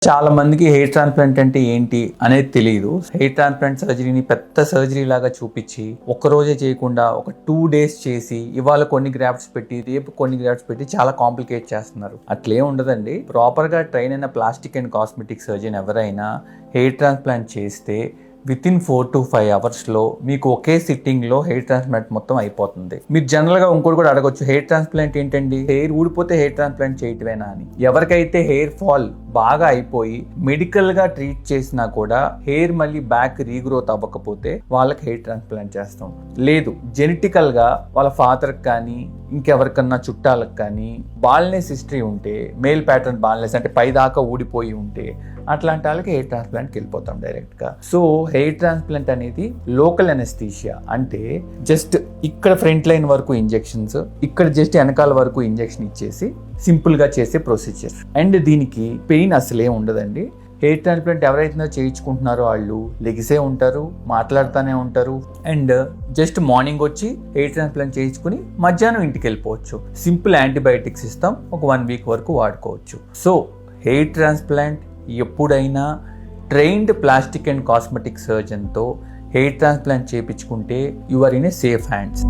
చాలా మందికి hair transplant అంటే ఏంటి అనేది తెలియదు. హెయిర్ ట్రాన్స్ప్లాంట్ సర్జరీని పెద్ద సర్జరీ లాగా చూపించి ఒక్క రోజే చేయకుండా ఒక 2 days చేసి ఇవాళ కొన్ని గ్రాఫ్ట్స్ పెట్టి రేపు కొన్ని గ్రాఫ్ట్స్ పెట్టి చాలా కాంప్లికేట్ చేస్తున్నారు. అట్లే ఉండదండి. ప్రాపర్ గా ట్రైన్ అయిన ప్లాస్టిక్ అండ్ కాస్మెటిక్ సర్జన్ ఎవరైనా హెయిర్ ట్రాన్స్ప్లాంట్ చేస్తే వితిన్ 4 to 5 hours లో మీకు ఒకే సిట్టింగ్ లో హెయిర్ ట్రాన్స్ప్లాంట్ మొత్తం అయిపోతుంది. మీరు జనరల్ గా ఇంకోటి కూడా అడగొచ్చు, హెయిర్ ట్రాన్స్ప్లాంట్ ఏంటండి, హెయిర్ ఊడిపోతే హెయిర్ ట్రాన్స్ప్లాంట్ చేయటమేనా అని. ఎవరికైతే హెయిర్ ఫాల్ బాగా అయిపోయి మెడికల్ గా ట్రీట్ చేసినా కూడా హెయిర్ మళ్ళీ బ్యాక్ రీగ్రోత్ అవ్వకపోతే వాళ్ళకి హెయిర్ ట్రాన్స్ప్లాంట్ చేస్తాం. లేదు, జెనెటికల్ గా వాళ్ళ ఫాదర్ కానీ ఇంకెవరికన్నా చుట్టాలకు కానీ బాల్నెస్ హిస్టరీ ఉంటే, మేల్ ప్యాటర్న్ బాల్నెస్ అంటే పైదాకా ఊడిపోయి ఉంటే అట్లాంటి వాళ్ళకి హెయిర్ ట్రాన్స్ప్లాంట్కి వెళ్ళిపోతాం డైరెక్ట్ గా. సో హెయిర్ ట్రాన్స్ప్లాంట్ అనేది లోకల్ అనెస్థీషియా, అంటే జస్ట్ ఇక్కడ ఫ్రంట్ లైన్ వరకు ఇంజెక్షన్స్, ఇక్కడ జస్ట్ వెనకాల వరకు ఇంజెక్షన్ ఇచ్చేసి సింపుల్ గా చేసే ప్రొసీజర్. అండ్ దీనికి పెయిన్ అసలే ఉండదండి. హెయిర్ ట్రాన్స్ప్లాంట్ ఎవరైతే చేయించుకుంటున్నారో వాళ్ళు లెగిసే ఉంటారు, మాట్లాడుతూనే ఉంటారు. అండ్ జస్ట్ మార్నింగ్ వచ్చి హెయిర్ ట్రాన్స్ప్లాంట్ చేయించుకుని మధ్యాహ్నం ఇంటికి వెళ్ళిపోవచ్చు. సింపుల్ యాంటీబయాటిక్స్ ఇస్తాం, ఒక 1 week వరకు వాడుకోవచ్చు. సో హెయిర్ ట్రాన్స్ప్లాంట్ ఎప్పుడైనా ట్రైన్డ్ ప్లాస్టిక్ అండ్ కాస్మెటిక్ సర్జన్తో హెయిర్ ట్రాన్స్ప్లాంట్ చేయించుకుంటే you are in a safe hands.